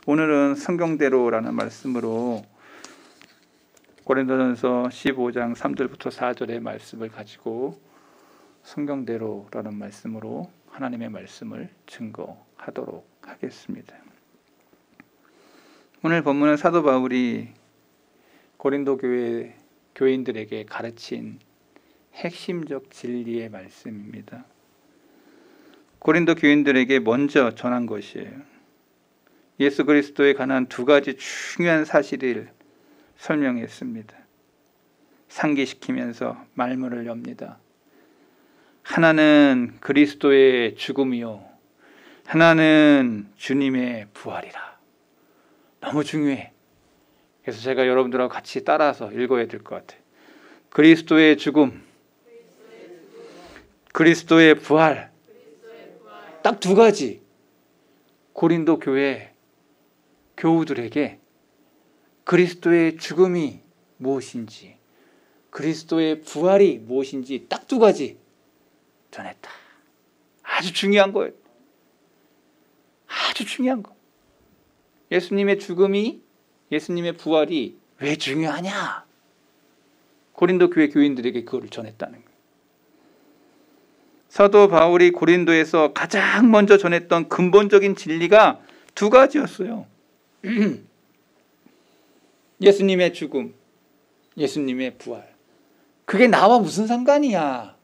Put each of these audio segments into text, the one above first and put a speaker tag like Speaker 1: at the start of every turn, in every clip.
Speaker 1: 오늘은 성경대로라는 말씀으로 고린도전서 15장 3절부터 4절의 말씀을 가지고 성경대로라는 말씀으로 하나님의 말씀을 증거하도록 하겠습니다. 오늘 본문은 사도 바울이 고린도 교회 교인들에게 가르친 핵심적 진리의 말씀입니다. 고린도 교인들에게 먼저 전한 것이에요. 예수 그리스도에 관한 두 가지 중요한 사실을 설명했습니다. 상기시키면서 말문을 엽니다. 하나는 그리스도의 죽음이요, 하나는 주님의 부활이라. 너무 중요해. 그래서 제가 여러분들하고 같이 따라서 읽어야 될 것 같아요. 그리스도의 죽음, 그리스도의 부활. 딱 두 가지. 고린도 교회 교우들에게 그리스도의 죽음이 무엇인지, 그리스도의 부활이 무엇인지 딱 두 가지 전했다. 아주 중요한 거예요. 아주 중요한 거. 예수님의 죽음이, 예수님의 부활이 왜 중요하냐? 고린도 교회 교인들에게 그거를 전했다는 거예요. 사도 바울이 고린도에서 가장 먼저 전했던 근본적인 진리가 두 가지였어요. 예수님의 죽음, 예수님의 부활. 그게 나와 무슨 상관이야?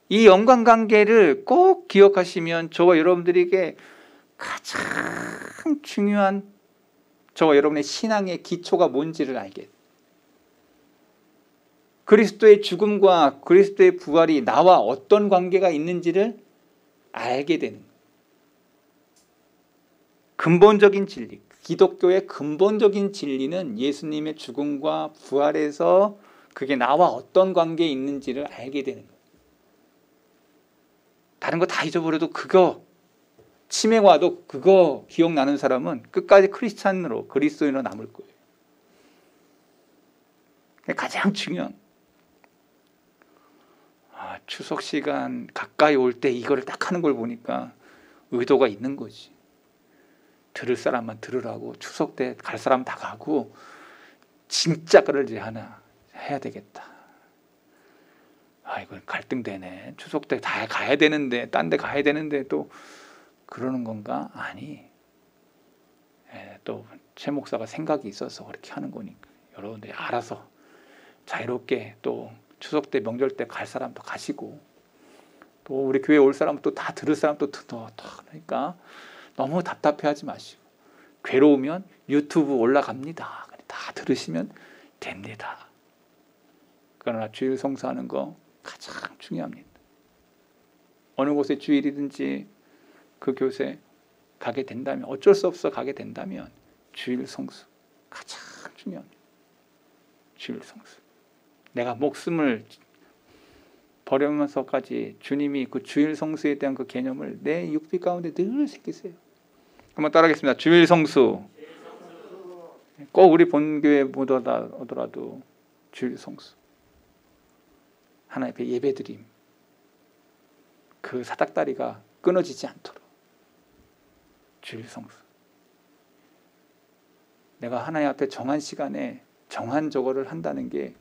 Speaker 1: 이 연관관계를 꼭 기억하시면 저와 여러분들에게 가장 중요한, 저와 여러분의 신앙의 기초가 뭔지를 알게 돼요. 그리스도의 죽음과 그리스도의 부활이 나와 어떤 관계가 있는지를 알게 되는 거예요. 근본적인 진리, 기독교의 근본적인 진리는 예수님의 죽음과 부활에서 그게 나와 어떤 관계에 있는지를 알게 되는 거예요. 다른 거 다 잊어버려도 그거, 치매가 와도 그거 기억나는 사람은 끝까지 크리스찬으로, 그리스도인으로 남을 거예요. 가장 중요한, 추석 시간 가까이 올 때 이거를 딱 하는 걸 보니까 의도가 있는 거지. 들을 사람만 들으라고, 추석 때 갈 사람 다 가고, 진짜 그러지 하나 해야 되겠다. 이거 갈등되네. 추석 때 다 가야 되는데, 딴 데 가야 되는데 또 그러는 건가? 아니, 또 최 목사가 생각이 있어서 그렇게 하는 거니까 여러분들이 알아서 자유롭게 또 추석 때, 명절 때 갈 사람도 가시고, 또 우리 교회 올 사람도 다 들을 사람도 그러니까 너무 답답해하지 마시고, 괴로우면 유튜브 올라갑니다. 다 들으시면 됩니다. 그러나 주일 성수하는 거 가장 중요합니다. 어느 곳에 주일이든지 그 교세 가게 된다면, 어쩔 수 없어 가게 된다면 주일 성수 가장 중요합니다. 주일 성수. 내가 목숨을 버리면서까지 주님이 그 주일 성수에 대한 그 개념을 내 육비 가운데 늘 새기세요. 한번 따라하겠습니다. 주일 성수. 꼭 우리 본교회 못 오더라도 주일 성수. 하나님 앞에 예배드림. 그 사닥다리가 끊어지지 않도록 주일 성수. 내가 하나님 앞에 정한 시간에 정한 저거를 한다는 게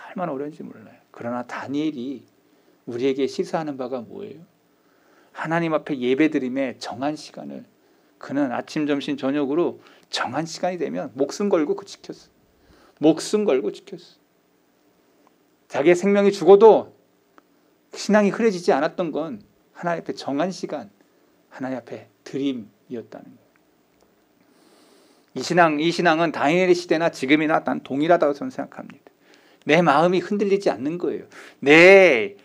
Speaker 1: 얼마나 어려운지 몰라요. 그러나 다니엘이 우리에게 시사하는 바가 뭐예요? 하나님 앞에 예배드림에 정한 시간을, 그는 아침, 점심, 저녁으로 정한 시간이 되면 목숨 걸고 그 지켰어. 목숨 걸고 지켰어. 자기의 생명이 죽어도 신앙이 흐려지지 않았던 건 하나님 앞에 정한 시간, 하나님 앞에 드림이었다는 거예요. 이 신앙은 다니엘의 시대나 지금이나 난 동일하다고 저는 생각합니다. 내 마음이 흔들리지 않는 거예요. 내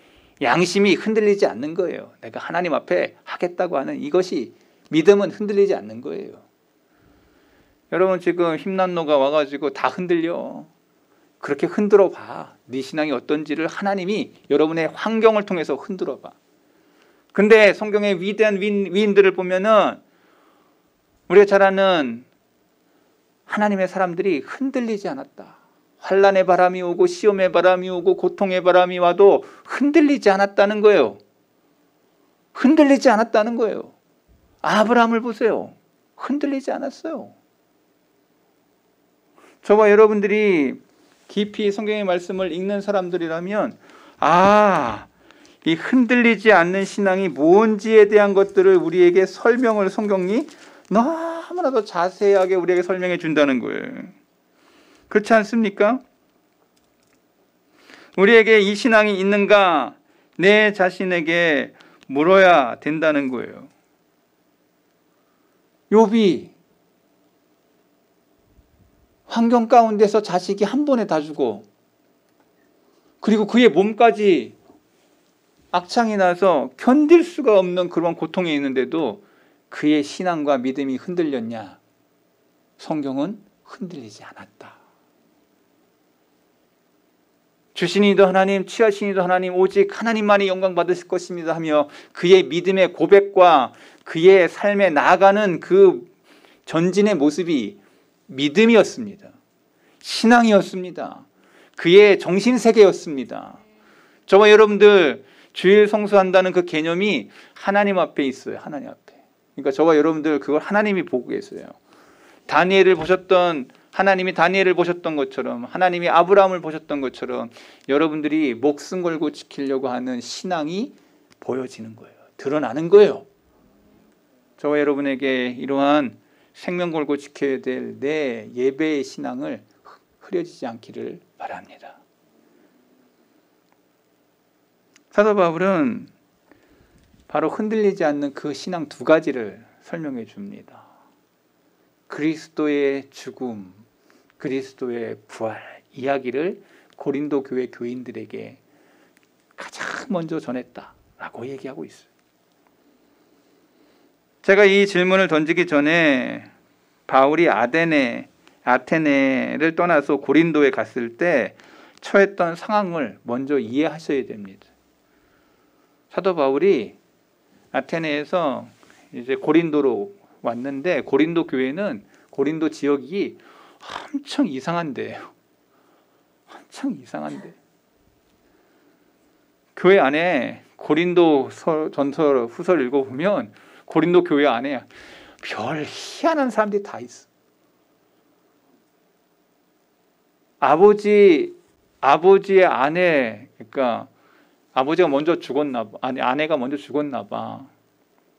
Speaker 1: 양심이 흔들리지 않는 거예요. 내가 하나님 앞에 하겠다고 하는 이것이, 믿음은 흔들리지 않는 거예요. 여러분 지금 힘난노가 와가지고 다 흔들려. 그렇게 흔들어 봐. 네 신앙이 어떤지를 하나님이 여러분의 환경을 통해서 흔들어 봐. 근데 성경의 위대한 위인들을 보면은 우리가 잘 아는 하나님의 사람들이 흔들리지 않았다. 환난의 바람이 오고 시험의 바람이 오고 고통의 바람이 와도 흔들리지 않았다는 거예요. 흔들리지 않았다는 거예요. 아브라함을 보세요. 흔들리지 않았어요. 저와 여러분들이 깊이 성경의 말씀을 읽는 사람들이라면 이 흔들리지 않는 신앙이 뭔지에 대한 것들을 우리에게 설명을 성경이 너무나도 자세하게 우리에게 설명해 준다는 거예요. 그렇지 않습니까? 우리에게 이 신앙이 있는가 내 자신에게 물어야 된다는 거예요. 욥이 환경 가운데서 자식이 한 번에 다 죽어, 그리고 그의 몸까지 악창이 나서 견딜 수가 없는 그런 고통에 있는데도 그의 신앙과 믿음이 흔들렸냐? 성경은 흔들리지 않았다. 주신이도 하나님, 취하신이도 하나님, 오직 하나님만이 영광 받으실 것입니다 하며 그의 믿음의 고백과 그의 삶에 나아가는 그 전진의 모습이 믿음이었습니다. 신앙이었습니다. 그의 정신세계였습니다. 저와 여러분들 주일 성수한다는 그 개념이 하나님 앞에 있어요. 하나님 앞에. 그러니까 저와 여러분들 그걸 하나님이 보고 계세요. 다니엘을 보셨던 하나님이 다니엘을 보셨던 것처럼, 하나님이 아브라함을 보셨던 것처럼 여러분들이 목숨 걸고 지키려고 하는 신앙이 보여지는 거예요. 드러나는 거예요. 저와 여러분에게 이러한 생명 걸고 지켜야 될 내 예배의 신앙을 흐려지지 않기를 바랍니다. 사도 바울은 바로 흔들리지 않는 그 신앙 두 가지를 설명해 줍니다. 그리스도의 죽음, 그리스도의 부활 이야기를 고린도 교회 교인들에게 가장 먼저 전했다라고 얘기하고 있어요. 제가 이 질문을 던지기 전에 바울이 아테네를 떠나서 고린도에 갔을 때 처했던 상황을 먼저 이해하셔야 됩니다. 사도 바울이 아테네에서 이제 고린도로 왔는데, 고린도 교회는 고린도 지역이 엄청 이상한데요. 엄청 이상한데. 교회 안에 고린도 전서 후서를 읽어보면 고린도 교회 안에 별 희한한 사람들이 다 있어. 아버지의 아내, 그러니까 아버지가 먼저 죽었나 봐. 아내가 먼저 죽었나 봐.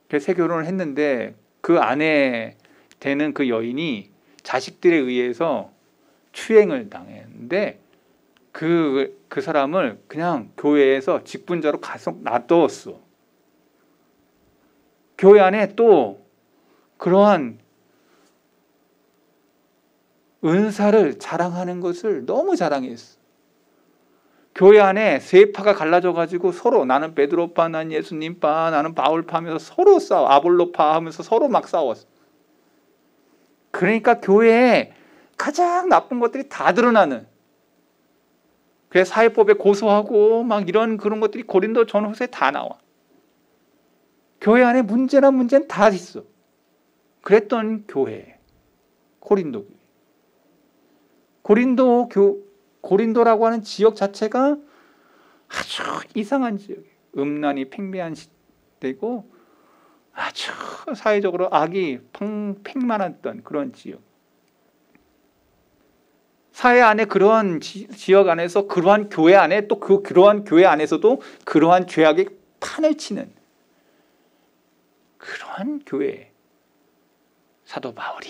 Speaker 1: 그래서 새 결혼을 했는데 그 아내 되는 그 여인이 자식들에 의해서 추행을 당했는데 그 사람을 그냥 교회에서 직분자로 가서 놔두었어. 교회 안에 또 그러한 은사를 자랑하는 것을 너무 자랑했어. 교회 안에 세 파가 갈라져가지고 서로, 나는 베드로파, 나는 예수님파, 나는 바울파 하면서 서로 싸워. 아볼로파 하면서 서로 막 싸웠어. 그러니까 교회에 가장 나쁜 것들이 다 드러나는, 그래서 사회법에 고소하고 막 이런 그런 것들이 고린도 전후서에 다 나와. 교회 안에 문제는 다 있어. 그랬던 교회, 고린도 교회. 고린도라고 하는 지역 자체가 아주 이상한 지역이에요. 음란이 팽배한 시대고 아주 사회적으로 악이 팽만했던 그런 지역. 사회 안에 그러한 지역 안에서 그러한 교회 안에 또 그러한 교회 안에서도 그러한 죄악의 판을 치는 그러한 교회에 사도 바울이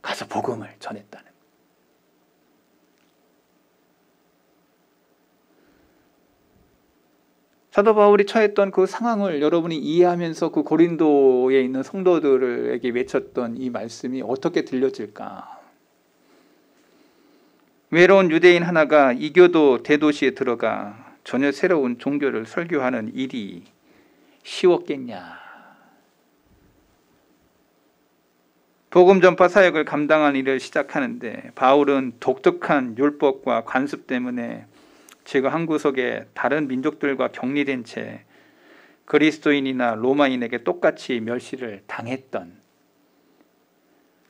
Speaker 1: 가서 복음을 전했다는. 사도 바울이 처했던 그 상황을 여러분이 이해하면서 그 고린도에 있는 성도들에게 외쳤던 이 말씀이 어떻게 들려질까? 외로운 유대인 하나가 이교도 대도시에 들어가 전혀 새로운 종교를 설교하는 일이 쉬웠겠냐? 복음 전파 사역을 감당한 일을 시작하는데 바울은 독특한 율법과 관습 때문에 제가 한 구석에 다른 민족들과 격리된 채 그리스도인이나 로마인에게 똑같이 멸시를 당했던,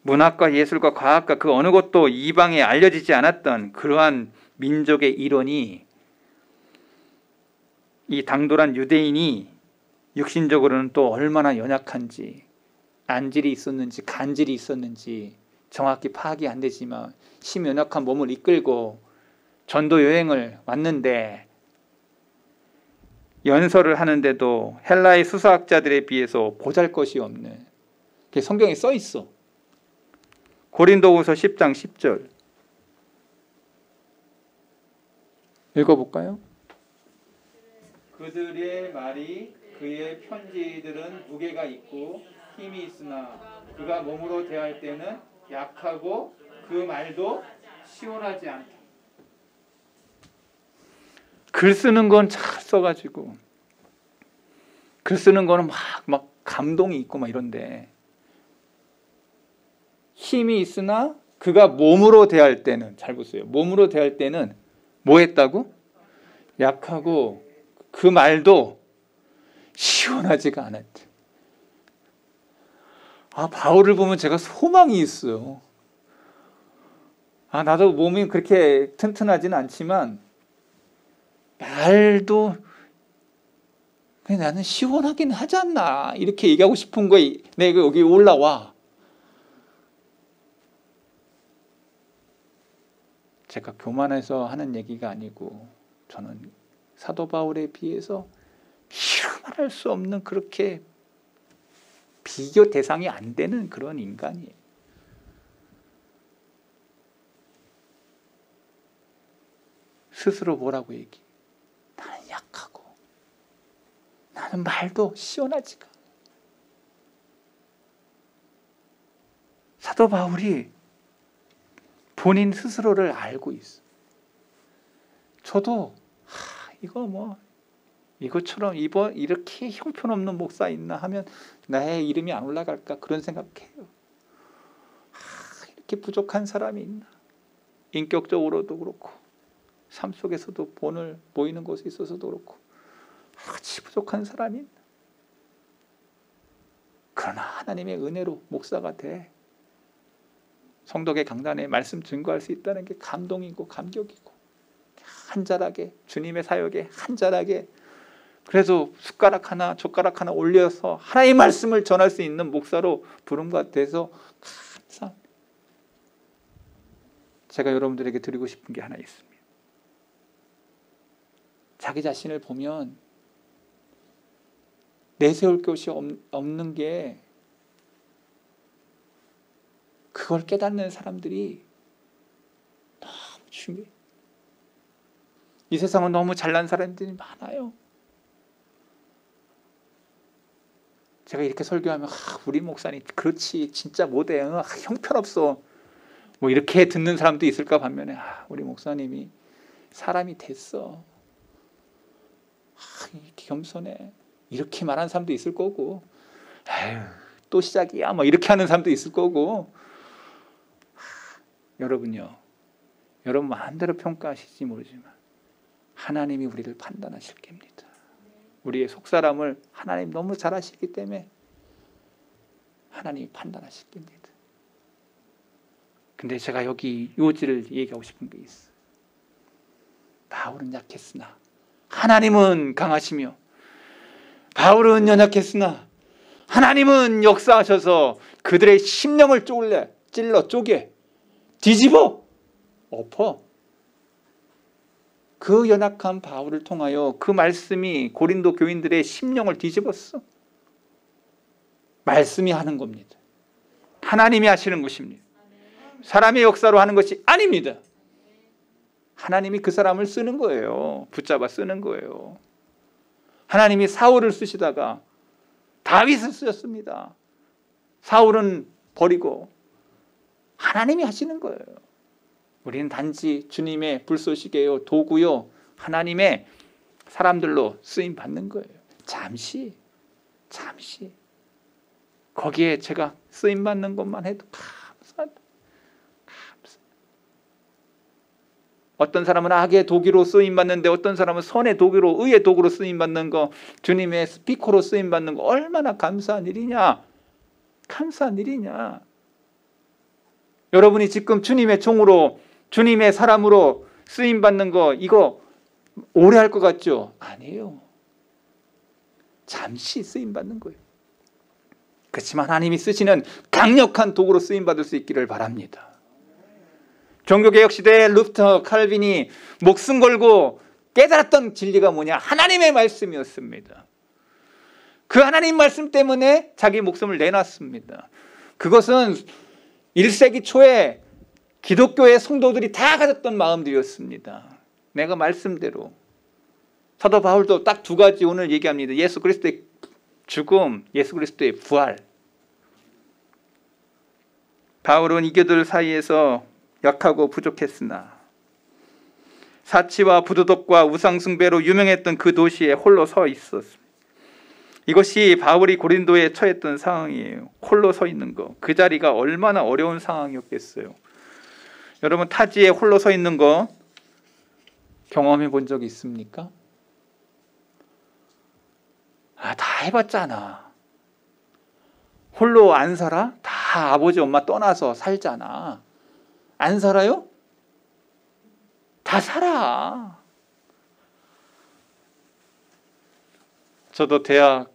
Speaker 1: 문학과 예술과 과학과 그 어느 것도 이방에 알려지지 않았던 그러한 민족의 일원이, 이 당돌한 유대인이 육신적으로는 또 얼마나 연약한지, 안질이 있었는지 간질이 있었는지 정확히 파악이 안 되지만 심연약한 몸을 이끌고 전도 여행을 왔는데 연설을 하는데도 헬라의 수사학자들에 비해서 보잘것이 없는, 그게 성경에 써 있어. 고린도후서 10장 10절 읽어볼까요? 그들의 말이 그의 편지들은 무게가 있고 힘이 있으나 그가 몸으로 대할 때는 약하고 그 말도 시원하지 않다. 글 쓰는 건 잘 써가지고 글 쓰는 거는 막 감동이 있고 막 이런데 힘이 있으나 그가 몸으로 대할 때는, 잘 보세요. 몸으로 대할 때는 뭐 했다고? 약하고 그 말도 시원하지가 않았대. 바울을 보면 제가 소망이 있어요. 나도 몸이 그렇게 튼튼하지는 않지만 말도 그냥 나는 시원하긴 하지 않나 이렇게 얘기하고 싶은 거에 내가 여기 올라와. 제가 교만해서 하는 얘기가 아니고 저는 사도 바울에 비해서 말할 수 없는, 그렇게 비교 대상이 안 되는 그런 인간이에요. 스스로 뭐라고 얘기해? 나는 약하고 나는 말도 시원하지가. 사도 바울이 본인 스스로를 알고 있어. 저도 이것처럼 이렇게 형편없는 목사 있나 하면 나의 이름이 안 올라갈까 그런 생각해요. 이렇게 부족한 사람이 있나? 인격적으로도 그렇고 삶 속에서도 보이는 곳에 있어서도 그렇고 같이 부족한 사람이 있나? 그러나 하나님의 은혜로 목사가 돼 성덕의 강단에 말씀 증거할 수 있다는 게 감동이고 감격이고, 한자락에 주님의 사역에 한자락에 그래서 숟가락 하나 젓가락 하나 올려서 하나님의 말씀을 전할 수 있는 목사로 부름 같아서 감사합니다. 제가 여러분들에게 드리고 싶은 게 하나 있습니다. 자기 자신을 보면 내세울 것이 없는 게, 그걸 깨닫는 사람들이 너무 중요해요. 이 세상은 너무 잘난 사람들이 많아요. 제가 이렇게 설교하면 우리 목사님 그렇지 진짜 못해, 형편없어 뭐 이렇게 듣는 사람도 있을까 반면에 우리 목사님이 사람이 됐어, 이렇게 겸손해 이렇게 말하는 사람도 있을 거고, 또 시작이야 뭐 이렇게 하는 사람도 있을 거고. 여러분요, 여러분 마음대로 평가하실지 모르지만 하나님이 우리를 판단하실 겁니다. 우리의 속사람을 하나님 너무 잘 아시기 때문에 하나님이 판단하실 겁니다. 근데 제가 여기 요지를 얘기하고 싶은 게 있어요. 바울은 약했으나 하나님은 강하시며, 바울은 연약했으나 하나님은 역사하셔서 그들의 심령을 찔러 쪼개 뒤집어 엎어. 그 연약한 바울을 통하여 그 말씀이 고린도 교인들의 심령을 뒤집었어. 말씀이 하는 겁니다. 하나님이 하시는 것입니다. 사람의 역사로 하는 것이 아닙니다. 하나님이 그 사람을 쓰는 거예요. 붙잡아 쓰는 거예요. 하나님이 사울을 쓰시다가 다윗을 쓰셨습니다. 사울은 버리고 하나님이 하시는 거예요. 우리는 단지 주님의 불쏘시개요, 도구요, 하나님의 사람들로 쓰임 받는 거예요. 잠시 거기에 제가 쓰임 받는 것만 해도 감사하다. 어떤 사람은 악의 도구로 쓰임 받는데 어떤 사람은 선의 도구로, 의의 도구로 쓰임 받는 거, 주님의 스피커로 쓰임 받는 거 얼마나 감사한 일이냐. 감사한 일이냐. 여러분이 지금 주님의 종으로, 주님의 사람으로 쓰임 받는 거, 이거 오래 할 것 같죠? 아니에요. 잠시 쓰임받는 거예요. 그렇지만 하나님이 쓰시는 강력한 도구로 쓰임받을 수 있기를 바랍니다. 종교개혁 시대에 루터, 칼빈이 목숨 걸고 깨달았던 진리가 뭐냐? 하나님의 말씀이었습니다. 그 하나님 말씀 때문에 자기 목숨을 내놨습니다. 그것은 1세기 초에 기독교의 성도들이 다 가졌던 마음들이었습니다. 내가 말씀대로. 사도 바울도 딱 두 가지 오늘 얘기합니다. 예수 그리스도의 죽음, 예수 그리스도의 부활. 바울은 이교들 사이에서 약하고 부족했으나 사치와 부도덕과 우상숭배로 유명했던 그 도시에 홀로 서 있었습니다. 이것이 바울이 고린도에 처했던 상황이에요. 홀로 서 있는 거. 그 자리가 얼마나 어려운 상황이었겠어요. 여러분, 타지에 홀로 서 있는 거 경험해 본 적 있습니까? 다 해봤잖아. 홀로 안 살아? 다 아버지 엄마 떠나서 살잖아. 안 살아요? 다 살아. 저도 대학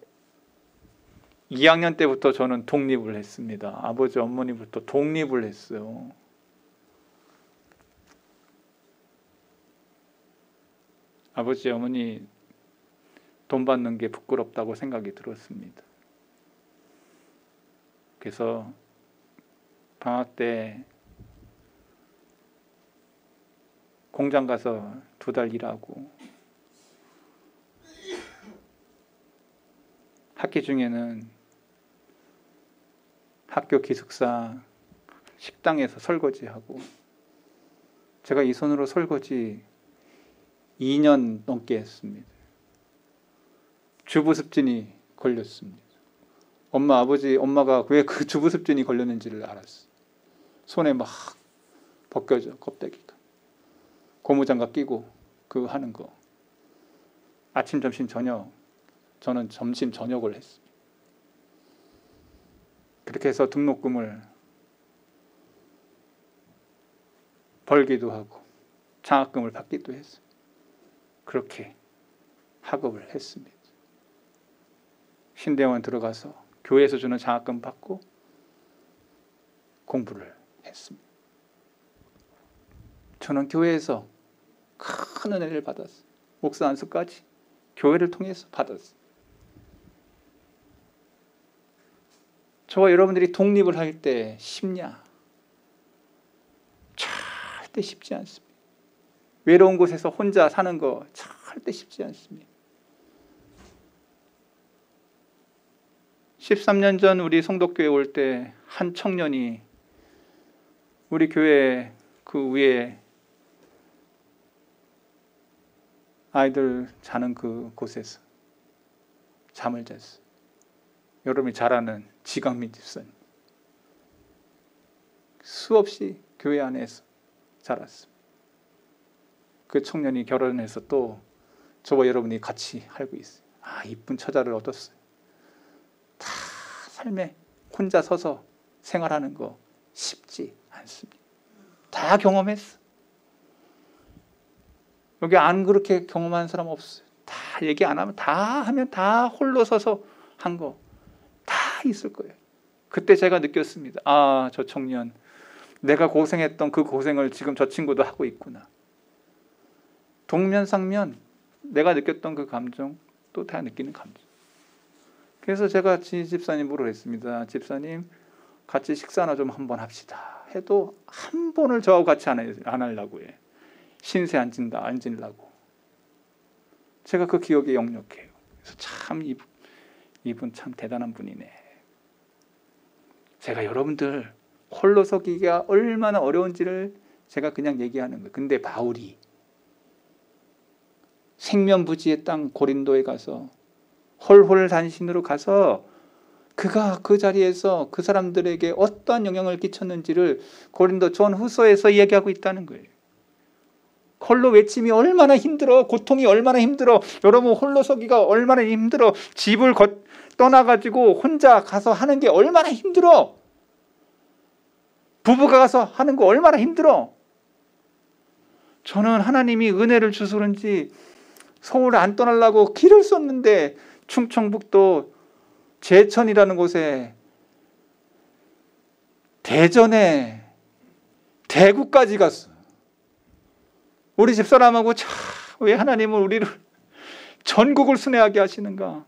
Speaker 1: 2학년 때부터 저는 독립을 했습니다. 아버지 어머니부터 독립을 했어요. 아버지 어머니 돈 받는 게 부끄럽다고 생각이 들었습니다. 그래서 방학 때 공장 가서 2달 일하고 학기 중에는 학교 기숙사 식당에서 설거지하고, 제가 이 손으로 설거지 2년 넘게 했습니다. 주부습진이 걸렸습니다. 엄마가 왜 그 주부습진이 걸렸는지를 알았어요. 손에 막 벗겨져, 껍데기가. 고무장갑 끼고 그거 하는 거. 아침, 점심, 저녁. 저는 점심, 저녁을 했습니다. 그렇게 해서 등록금을 벌기도 하고 장학금을 받기도 했어요. 그렇게 학업을 했습니다. 신대원 들어가서 교회에서 주는 장학금 받고 공부를 했습니다. 저는 교회에서 큰 은혜를 받았어요. 목사 안수까지 교회를 통해서 받았어요. 저와 여러분들이 독립을 할 때 쉽냐? 절대 쉽지 않습니다. 외로운 곳에서 혼자 사는 거 절대 쉽지 않습니다. 13년 전 우리 성덕교회 올 때 한 청년이 우리 교회 그 위에 아이들 자는 그 곳에서 잠을 잤어요. 여러분이 잘 아는 지강민 집사님. 수없이 교회 안에서 자랐습니다. 그 청년이 결혼해서 또 저와 여러분이 같이 살고 있어요. 이쁜 처자를 얻었어요. 다 삶에 혼자 서서 생활하는 거 쉽지 않습니다. 다 경험했어. 여기 안 그렇게 경험한 사람 없어요. 다 얘기 안 하면 다 하면 다 홀로 서서 한 거 다 있을 거예요. 그때 제가 느꼈습니다. 저 청년, 내가 고생했던 그 고생을 지금 저 친구도 하고 있구나. 동면상면 내가 느꼈던 그 감정 또 다 느끼는 감정. 그래서 제가 집사님으로 했습니다. 집사님, 같이 식사나 좀 한번 합시다. 해도 한 번을 저하고 같이 안 하려고 해. 신세 안 지려고. 제가 그 기억에 역력해요. 그래서 참 이분 참 대단한 분이네. 제가 여러분들 홀로 서기가 얼마나 어려운지를 제가 그냥 얘기하는 거예요. 근데 바울이 생면부지의 땅 고린도에 가서 홀홀단신으로 가서 그가 그 자리에서 그 사람들에게 어떠한 영향을 끼쳤는지를 고린도 전후서에서 이야기하고 있다는 거예요. 홀로 외침이 얼마나 힘들어, 고통이 얼마나 힘들어, 여러분 홀로 서기가 얼마나 힘들어, 집을 떠나가지고 혼자 가서 하는 게 얼마나 힘들어, 부부가 가서 하는 거 얼마나 힘들어. 저는 하나님이 은혜를 주서 그런지 서울 안 떠나려고 길을 썼는데 충청북도 제천이라는 곳에 대전에 대구까지 갔어. 우리 집사람하고 왜 하나님은 우리를 전국을 순회하게 하시는가?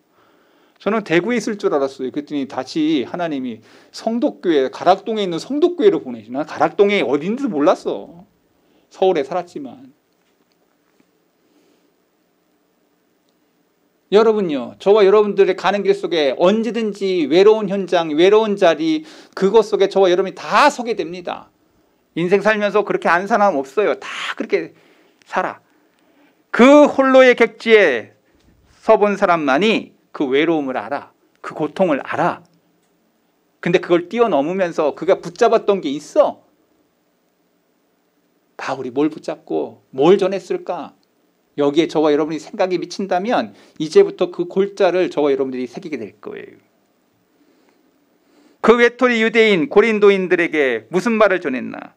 Speaker 1: 저는 대구에 있을 줄 알았어요. 그랬더니 다시 하나님이 성덕교회, 가락동에 있는 성덕교회로 보내시나? 가락동에 어딘지도 몰랐어. 서울에 살았지만. 여러분요, 저와 여러분들의 가는 길 속에 언제든지 외로운 현장, 외로운 자리, 그것 속에 저와 여러분이 다 서게 됩니다. 인생 살면서 그렇게 안 사는 사람 없어요. 다 그렇게 살아. 그 홀로의 객지에 서본 사람만이 그 외로움을 알아. 그 고통을 알아. 근데 그걸 뛰어넘으면서 그가 붙잡았던 게 있어. 바울이 뭘 붙잡고 뭘 전했을까? 여기에 저와 여러분이 생각이 미친다면 이제부터 그 골자를 저와 여러분들이 새기게 될 거예요. 그 외톨이 유대인 고린도인들에게 무슨 말을 전했나?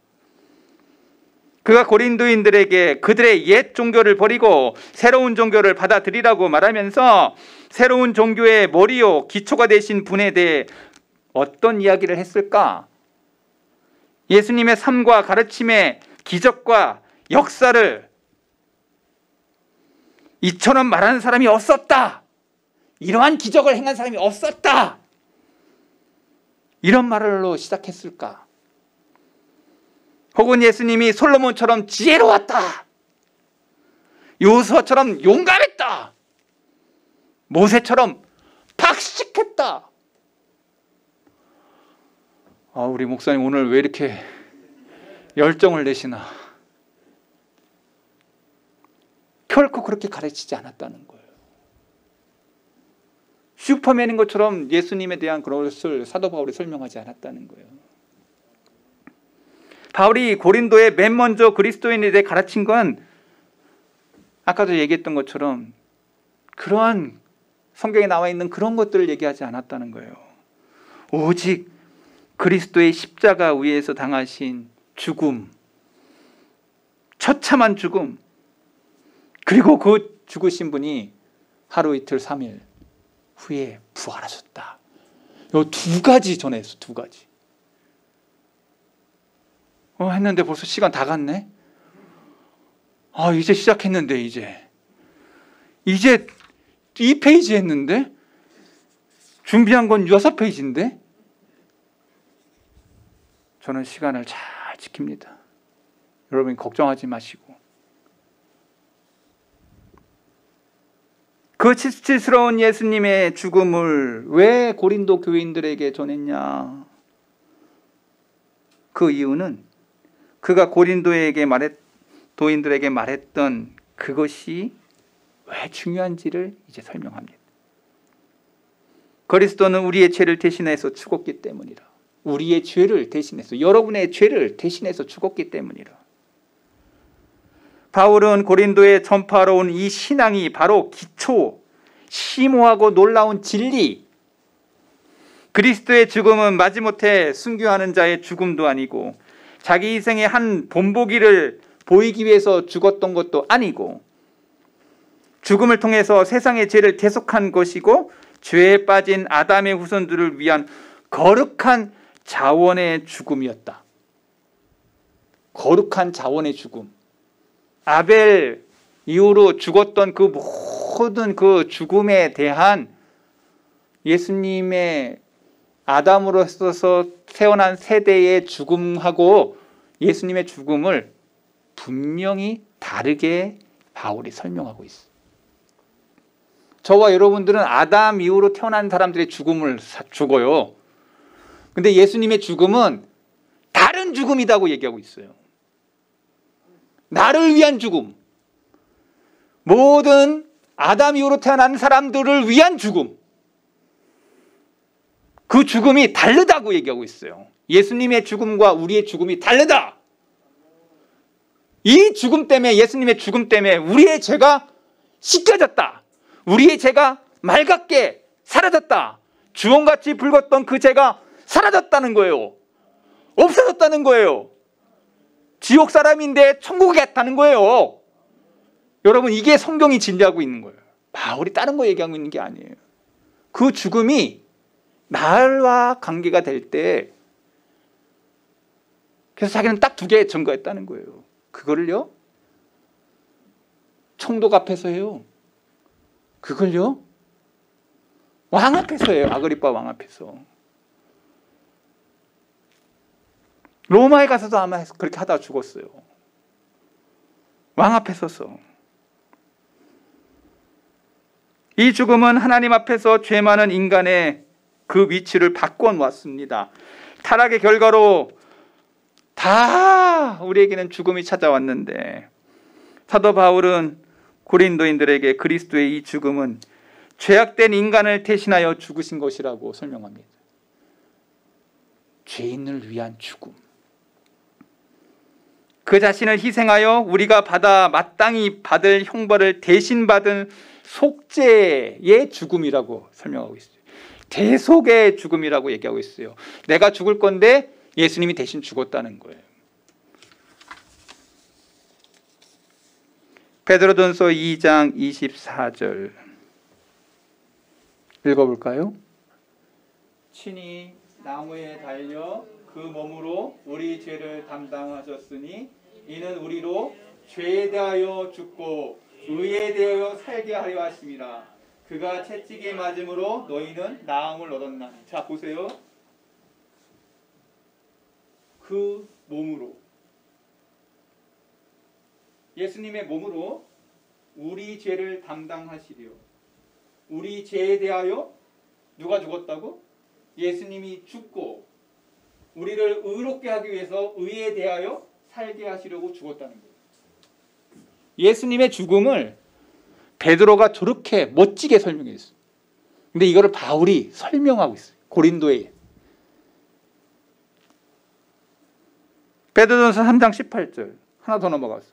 Speaker 1: 그가 고린도인들에게 그들의 옛 종교를 버리고 새로운 종교를 받아들이라고 말하면서 새로운 종교의 머리요 기초가 되신 분에 대해 어떤 이야기를 했을까? 예수님의 삶과 가르침의 기적과 역사를 이처럼 말하는 사람이 없었다. 이러한 기적을 행한 사람이 없었다. 이런 말로 시작했을까? 혹은 예수님이 솔로몬처럼 지혜로웠다. 요수아처럼 용감했다. 모세처럼 박식했다. 우리 목사님 오늘 왜 이렇게 열정을 내시나? 결코 그렇게 가르치지 않았다는 거예요. 슈퍼맨인 것처럼 예수님에 대한 그것을 사도 바울이 설명하지 않았다는 거예요. 바울이 고린도에 맨 먼저 그리스도인에 대해 가르친 건 아까도 얘기했던 것처럼 그러한 성경에 나와 있는 그런 것들을 얘기하지 않았다는 거예요. 오직 그리스도의 십자가 위에서 당하신 죽음, 처참한 죽음, 그리고 그 죽으신 분이 하루 이틀 3일 후에 부활하셨다. 이 두 가지 전했어. 두 가지. 했는데 벌써 시간 다 갔네. 이제 시작했는데 이제 2페이지 했는데 준비한 건 6페이지인데 저는 시간을 잘 지킵니다. 여러분 걱정하지 마시고 그 칠칠스러운 예수님의 죽음을 왜 고린도 교인들에게 전했냐? 그 이유는 그가 고린도인들에게 말했던 그것이 왜 중요한지를 이제 설명합니다. 그리스도는 우리의 죄를 대신해서 죽었기 때문이라. 우리의 죄를 대신해서, 여러분의 죄를 대신해서 죽었기 때문이라. 바울은 고린도에 전파하러 온 이 신앙이 바로 기초, 심오하고 놀라운 진리, 그리스도의 죽음은 마지못해 순교하는 자의 죽음도 아니고 자기 희생의 한 본보기를 보이기 위해서 죽었던 것도 아니고 죽음을 통해서 세상의 죄를 대속한 것이고 죄에 빠진 아담의 후손들을 위한 거룩한 자원의 죽음이었다. 거룩한 자원의 죽음. 아벨 이후로 죽었던 그 모든 그 죽음에 대한 예수님의 아담으로서 태어난 세대의 죽음하고 예수님의 죽음을 분명히 다르게 바울이 설명하고 있어요. 저와 여러분들은 아담 이후로 태어난 사람들의 죽음을 죽어요. 근데 예수님의 죽음은 다른 죽음이라고 얘기하고 있어요. 나를 위한 죽음. 모든 아담 이후로 태어난 사람들을 위한 죽음. 그 죽음이 다르다고 얘기하고 있어요. 예수님의 죽음과 우리의 죽음이 다르다. 이 죽음 때문에, 예수님의 죽음 때문에 우리의 죄가 씻겨졌다. 우리의 죄가 맑게 사라졌다. 주홍같이 붉었던 그 죄가 사라졌다는 거예요. 없어졌다는 거예요. 지옥 사람인데 천국에 갔다는 거예요. 여러분, 이게 성경이 진리하고 있는 거예요. 바울이 다른 거 얘기하고 있는 게 아니에요. 그 죽음이 나와 관계가 될 때, 그래서 자기는 딱 2개의 증거했다는 거예요. 그거를요, 총독 앞에서 해요. 그걸요, 왕 앞에서 해요. 아그리빠 왕 앞에서. 로마에 가서도 아마 그렇게 하다가 죽었어요. 왕 앞에 서서. 이 죽음은 하나님 앞에서 죄 많은 인간의 그 위치를 바꿔놓았습니다. 타락의 결과로 다 우리에게는 죽음이 찾아왔는데, 사도 바울은 고린도인들에게 그리스도의 이 죽음은 죄악된 인간을 대신하여 죽으신 것이라고 설명합니다. 죄인을 위한 죽음. 그 자신을 희생하여 우리가 마땅히 받을 형벌을 대신 받은 속죄의 죽음이라고 설명하고 있어요. 대속의 죽음이라고 얘기하고 있어요. 내가 죽을 건데 예수님이 대신 죽었다는 거예요. 베드로전서 2장 24절 읽어볼까요? 친히 나무에 달려 그 몸으로 우리 죄를 담당하셨으니 이는 우리로 죄에 대하여 죽고 의에 대하여 살게 하려 하심이라. 그가 채찍에 맞음으로 너희는 나음을 얻었나니. 자, 보세요. 그 몸으로, 예수님의 몸으로 우리 죄를 담당하시려. 우리 죄에 대하여 누가 죽었다고? 예수님이 죽고 우리를 의롭게 하기 위해서 의에 대하여 살게 하시려고 죽었다는 거예요. 예수님의 죽음을 베드로가 저렇게 멋지게 설명했어요. 근데 이거를 바울이 설명하고 있어요. 고린도에. 베드로전서 3장 18절. 하나 더 넘어가서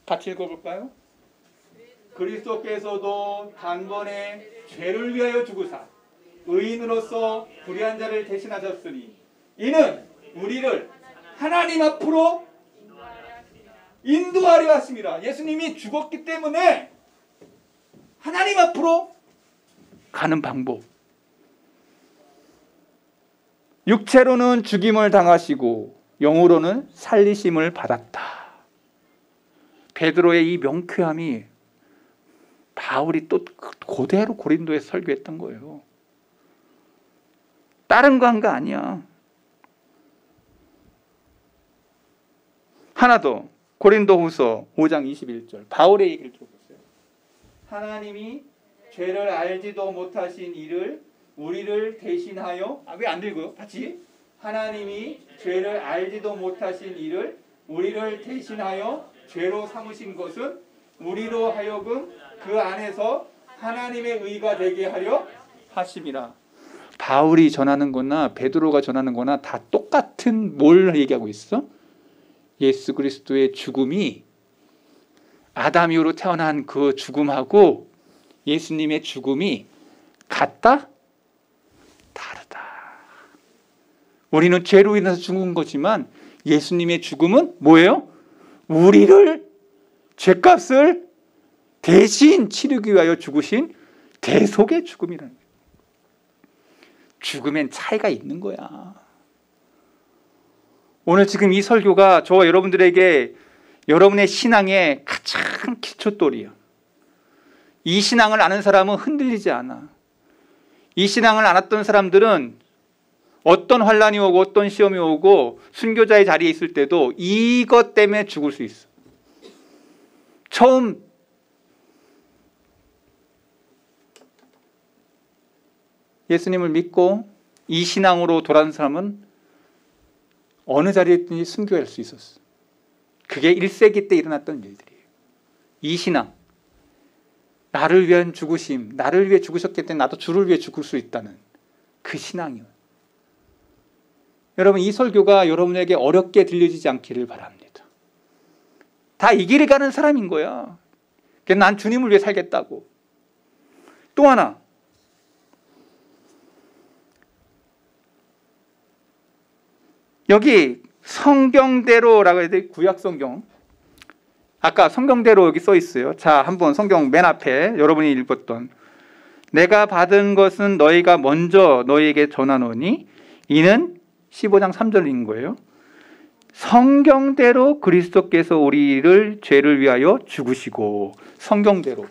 Speaker 1: 같이 읽어볼까요? 그리스도께서도 단번에 죄를 위하여 죽으사 의인으로서 불의한 자를 대신하셨으니 이는 우리를 하나님 앞으로 인도하려 하심이라. 예수님이 죽었기 때문에 하나님 앞으로 가는 방법. 육체로는 죽임을 당하시고 영으로는 살리심을 받았다. 베드로의 이 명쾌함이 바울이 또 그대로 고린도에 설교했던 거예요. 다른 거 한 거 아니야. 하나 더. 고린도후서 5장 21절. 바울의 얘기를 들어보세요. 하나님이 죄를 알지도 못하신 이를 우리를 대신하여, 왜 안 읽어요? 같이. 하나님이 죄를 알지도 못하신 이를 우리를 대신하여 죄로 삼으신 것은 우리로 하여금 그 안에서 하나님의 의가 되게 하려 하심이라. 바울이 전하는 거나 베드로가 전하는 거나 다 똑같은 뭘 얘기하고 있어? 예수 그리스도의 죽음이 아담 이후로 태어난 그 죽음하고 예수님의 죽음이 같다? 다르다. 우리는 죄로 인해서 죽은 거지만 예수님의 죽음은 뭐예요? 우리를 죄값을 대신 치르기 위하여 죽으신 대속의 죽음이라는 거예요. 죽음엔 차이가 있는 거야. 오늘 지금 이 설교가 저와 여러분들에게 여러분의 신앙의 가장 기초돌이에요. 이 신앙을 아는 사람은 흔들리지 않아. 이 신앙을 알았던 사람들은 어떤 환란이 오고 어떤 시험이 오고 순교자의 자리에 있을 때도 이것 때문에 죽을 수 있어. 처음 예수님을 믿고 이 신앙으로 돌아온 사람은 어느 자리에 있든지 순교할 수 있었어. 그게 1세기 때 일어났던 일들이에요. 이 신앙, 나를 위한 죽으심, 나를 위해 죽으셨기 때문에 나도 주를 위해 죽을 수 있다는 그 신앙이에요. 여러분, 이 설교가 여러분에게 어렵게 들려지지 않기를 바랍니다. 다 이 길을 가는 사람인 거야. 난 주님을 위해 살겠다고. 또 하나, 여기 성경대로라고 해야 돼. 구약 성경. 아까 성경대로 여기 써 있어요. 자, 한번 성경 맨 앞에 여러분이 읽었던 내가 받은 것은 너희가 먼저 너희에게 전하노니 이는 15장 3절인 거예요. 성경대로 그리스도께서 우리를 죄를 위하여 죽으시고, 성경대로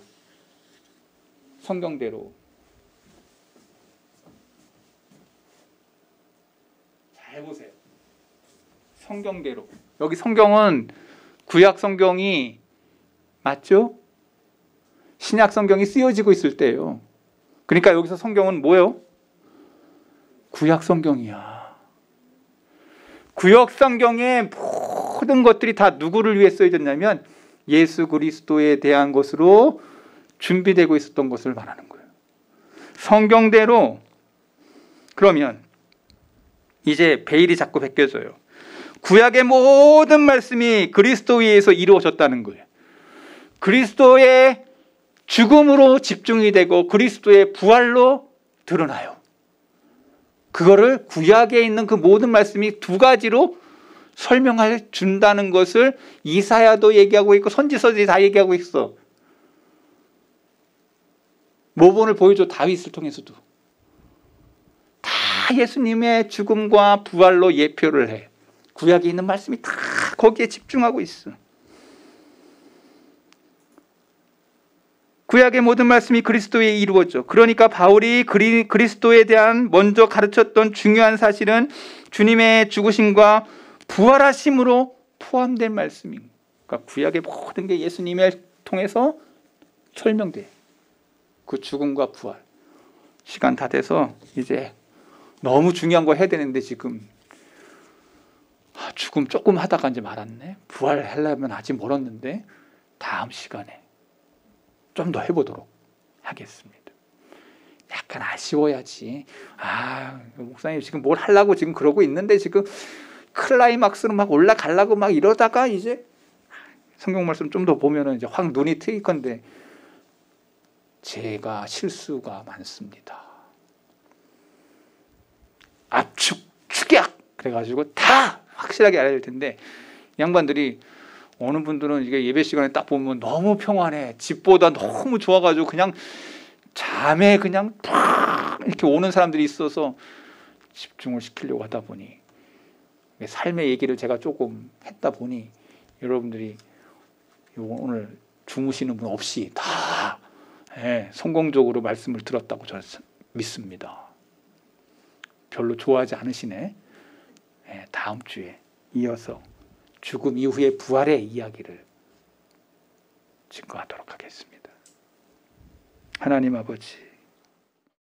Speaker 1: 잘 보세요. 성경대로. 여기 성경은 구약 성경이 맞죠? 신약 성경이 쓰여지고 있을 때예요. 그러니까 여기서 성경은 뭐예요? 구약 성경이야. 구약 성경의 모든 것들이 다 누구를 위해 쓰여졌냐면 예수 그리스도에 대한 것으로 준비되고 있었던 것을 말하는 거예요. 성경대로. 그러면 이제 베일이 자꾸 벗겨져요. 구약의 모든 말씀이 그리스도에 의해서 이루어졌다는 거예요. 그리스도의 죽음으로 집중이 되고 그리스도의 부활로 드러나요. 그거를 구약에 있는 그 모든 말씀이 두 가지로 설명해 준다는 것을 이사야도 얘기하고 있고 선지서들이 다 얘기하고 있어. 모본을 보여줘. 다윗을 통해서도 다 예수님의 죽음과 부활로 예표를 해. 구약에 있는 말씀이 다 거기에 집중하고 있어. 구약의 모든 말씀이 그리스도에 이루어져. 그러니까 바울이 그리스도에 대한 먼저 가르쳤던 중요한 사실은 주님의 죽으심과 부활하심으로 포함된 말씀입니다. 그러니까 구약의 모든 게 예수님을 통해서 설명돼. 그 죽음과 부활. 시간 다 돼서 이제 너무 중요한 거 해야 되는데 지금 죽음 조금 하다가 이제 말았네. 부활하려면 아직 멀었는데 다음 시간에 좀 더 해보도록 하겠습니다. 약간 아쉬워야지. 목사님 지금 뭘 하려고 지금 그러고 있는데 지금 클라이막스로 막 올라가려고 막 이러다가 이제 성경 말씀 좀 더 보면은 이제 확 눈이 트일 건데 제가 실수가 많습니다. 압축, 축약 그래가지고 다 확실하게 알아야 될 텐데 양반들이 어느 분들은 이게 예배 시간에 딱 보면 너무 평안해. 집보다 너무 좋아가지고 그냥 잠에 그냥 팍 이렇게 오는 사람들이 있어서 집중을 시키려고 하다 보니 삶의 얘기를 제가 조금 했다 보니 여러분들이 오늘 주무시는 분 없이 다 성공적으로 말씀을 들었다고 저는 믿습니다. 별로 좋아하지 않으시네. 다음 주에 이어서 죽음 이후의 부활의 이야기를 증거하도록 하겠습니다. 하나님 아버지,